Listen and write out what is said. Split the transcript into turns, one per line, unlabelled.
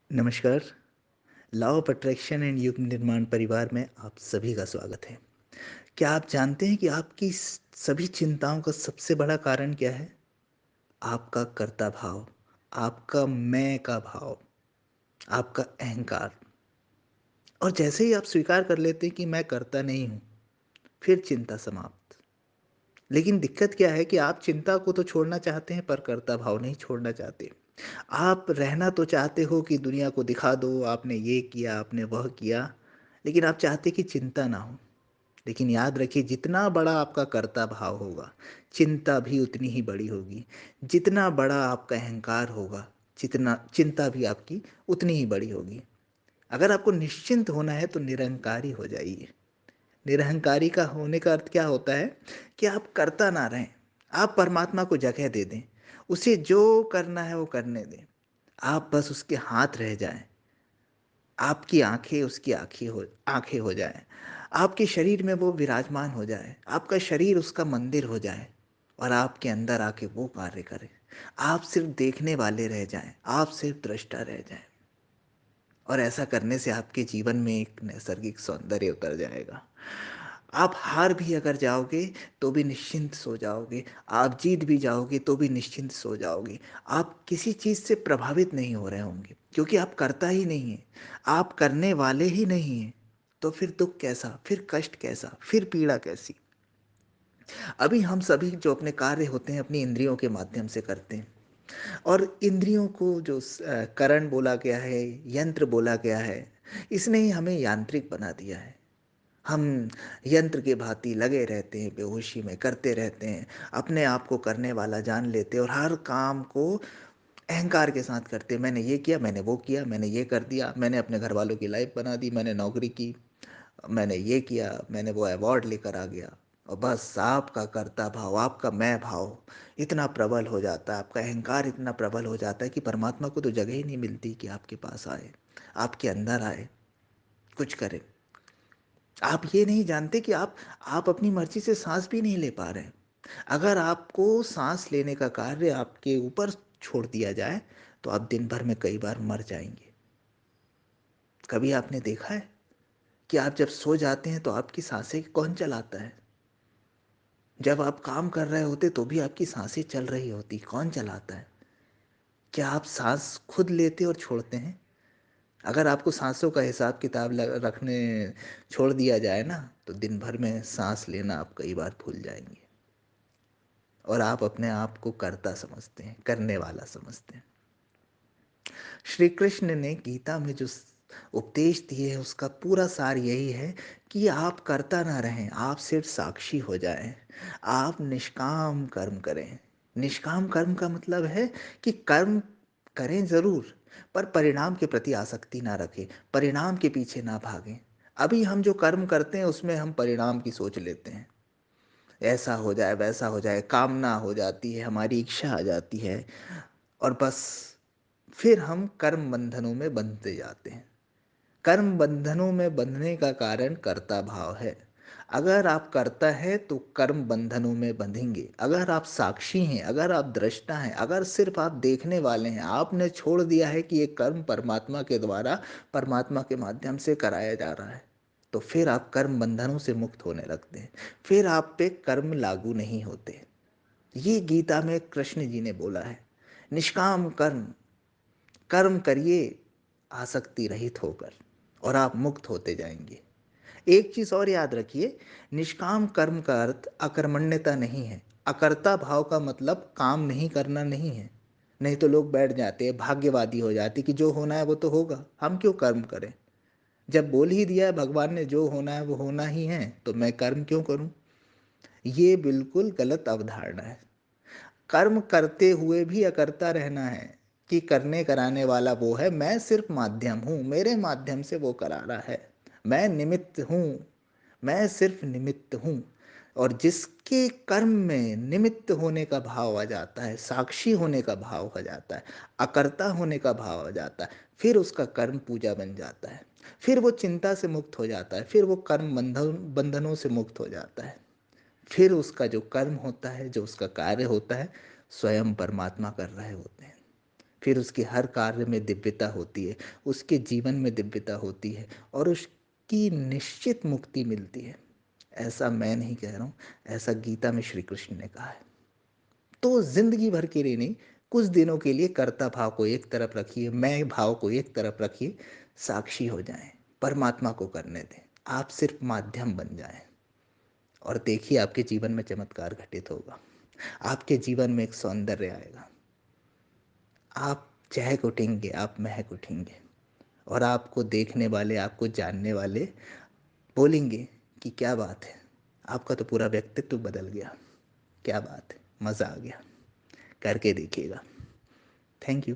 नमस्कार। Law of attraction and युग निर्माण परिवार में आप सभी का स्वागत है। क्या आप जानते हैं कि आपकी सभी चिंताओं का सबसे बड़ा कारण क्या है? आपका कर्ता भाव, आपका मैं का भाव, आपका अहंकार। और जैसे ही आप स्वीकार कर लेते हैं कि मैं करता नहीं हूँ, फिर चिंता समाप्त। लेकिन दिक्कत क्या है कि आप चिंता को तो छोड़ना चाहते हैं पर कर्ता भाव नहीं छोड़ना चाहते। आप रहना तो चाहते हो कि दुनिया को दिखा दो, आपने ये किया, आपने वह किया, लेकिन आप चाहते कि चिंता ना हो। लेकिन याद रखिए, जितना बड़ा आपका कर्ता भाव होगा, चिंता भी उतनी ही बड़ी होगी। जितना बड़ा आपका अहंकार होगा, जितना चिंता भी आपकी उतनी ही बड़ी होगी। अगर आपको निश्चिंत होना है तो निरहंकारी हो जाइए। निरहंकारी का होने का अर्थ क्या होता है कि आप करता ना रहें, आप परमात्मा को जगह दे दें, उसे जो करना है वो करने दें। आप बस उसके हाथ रह जाएं, आपकी आंखें उसकी आंखें हो जाएं, आपके शरीर में वो विराजमान हो जाए, आपका शरीर उसका मंदिर हो जाए और आपके अंदर आके वो कार्य करे। आप सिर्फ देखने वाले रह जाएं, आप सिर्फ दृष्टा रह जाएं। और ऐसा करने से आपके जीवन में एक नैसर्गिक सौंदर्य उतर जाएगा। आप हार भी अगर जाओगे तो भी निश्चिंत सो जाओगे, आप जीत भी जाओगे तो भी निश्चिंत सो जाओगे। आप किसी चीज़ से प्रभावित नहीं हो रहे होंगे क्योंकि आप करता ही नहीं है, आप करने वाले ही नहीं हैं। तो फिर दुख कैसा, फिर कष्ट कैसा, फिर पीड़ा कैसी? अभी हम सभी जो अपने कार्य होते हैं अपनी इंद्रियों के माध्यम से करते हैं। और इंद्रियों को जो करण बोला गया है, यंत्र बोला गया है, इसने ही हमें यांत्रिक बना दिया है। हम यंत्र के भांति लगे रहते हैं, बेहोशी में करते रहते हैं, अपने आप को करने वाला जान लेते हैं और हर काम को अहंकार के साथ करते हैं। मैंने ये किया, मैंने वो किया, मैंने ये कर दिया, मैंने अपने घर वालों की लाइफ बना दी, मैंने नौकरी की, मैंने ये किया, मैंने वो अवार्ड लेकर आ गया। और बस आपका कर्ता भाव, आपका मैं भाव इतना प्रबल हो जाता है, आपका अहंकार इतना प्रबल हो जाता है कि परमात्मा को तो जगह ही नहीं मिलती कि आपके पास आए, आपके अंदर आए, कुछ करे। आप ये नहीं जानते कि आप अपनी मर्जी से सांस भी नहीं ले पा रहे हैं। अगर आपको सांस लेने का कार्य आपके ऊपर छोड़ दिया जाए तो आप दिन भर में कई बार मर जाएंगे। कभी आपने देखा है कि आप जब सो जाते हैं तो आपकी सांसें कौन चलाता है? जब आप काम कर रहे होते तो भी आपकी सांसें चल रही होती, कौन चलाता है? क्या आप सांस खुद लेते और छोड़ते हैं? अगर आपको सांसों का हिसाब किताब रखने छोड़ दिया जाए ना, तो दिन भर में सांस लेना आप कई बार भूल जाएंगे और आप अपने आप को कर्ता समझते हैं, करने वाला समझते हैं। श्री कृष्ण ने गीता में जो उपदेश दिए हैं उसका पूरा सार यही है कि आप करता ना रहें, आप सिर्फ साक्षी हो जाएं, आप निष्काम कर्म करें। निष्काम कर्म का मतलब है कि कर्म करें जरूर, पर परिणाम के प्रति आसक्ति ना रखें, परिणाम के पीछे ना भागें। अभी हम जो कर्म करते हैं उसमें हम परिणाम की सोच लेते हैं, ऐसा हो जाए वैसा हो जाए, कामना हो जाती है, हमारी इच्छा आ जाती है और बस फिर हम कर्म बंधनों में बंधते जाते हैं। कर्म बंधनों में बंधने का कारण कर्ता भाव है। अगर आप कर्ता है तो कर्म बंधनों में बंधेंगे। अगर आप साक्षी हैं, अगर आप दृष्टा हैं, अगर सिर्फ आप देखने वाले हैं, आपने छोड़ दिया है कि ये कर्म परमात्मा के द्वारा, परमात्मा के माध्यम से कराया जा रहा है, तो फिर आप कर्म बंधनों से मुक्त होने लगते हैं, फिर आप पे कर्म लागू नहीं होते। ये गीता में कृष्ण जी ने बोला है। निष्काम कर्म, कर्म करिए आसक्ति रहित होकर और आप मुक्त होते जाएंगे। एक चीज और याद रखिए, निष्काम कर्म का अर्थ अकर्मण्यता नहीं है। अकर्ता भाव का मतलब काम नहीं करना नहीं है। नहीं तो लोग बैठ जाते हैं, भाग्यवादी हो जाते कि जो होना है वो तो होगा, हम क्यों कर्म करें? जब बोल ही दिया है भगवान ने जो होना है वो होना ही है, तो मैं कर्म क्यों करूं? ये बिल्कुल गलत अवधारणा है। कर्म करते हुए भी अकर्ता रहना है कि करने कराने वाला वो है, मैं सिर्फ माध्यम हूँ, मेरे माध्यम से वो करा रहा है, मैं निमित्त हूँ, मैं सिर्फ निमित्त हूँ। और जिसके कर्म में निमित्त होने का भाव आ जाता है, साक्षी होने का भाव आ जाता है, अकर्ता होने का भाव आ जाता है, फिर उसका कर्म पूजा बन जाता है, फिर वो चिंता से मुक्त हो जाता है, फिर वो कर्म बंधनों से मुक्त हो जाता है। फिर उसका जो कर्म होता है, जो उसका कार्य होता है, स्वयं परमात्मा कर रहे होते हैं। फिर उसके हर कार्य में दिव्यता होती है, उसके जीवन में दिव्यता होती है और उसकी निश्चित मुक्ति मिलती है। ऐसा मैं नहीं कह रहा हूँ, ऐसा गीता में श्री कृष्ण ने कहा है। तो जिंदगी भर के लिए नहीं, कुछ दिनों के लिए कर्ता भाव को एक तरफ रखिए, मैं भाव को एक तरफ रखिए, साक्षी हो जाएं, परमात्मा को करने दें, आप सिर्फ माध्यम बन जाएं और देखिए आपके जीवन में चमत्कार घटित होगा। आपके जीवन में एक सौंदर्य आएगा, आप चहक उठेंगे, आप महक उठेंगे और आपको देखने वाले, आपको जानने वाले बोलेंगे कि क्या बात है, आपका तो पूरा व्यक्तित्व बदल गया, क्या बात है, मज़ा आ गया। करके देखिएगा। Thank you.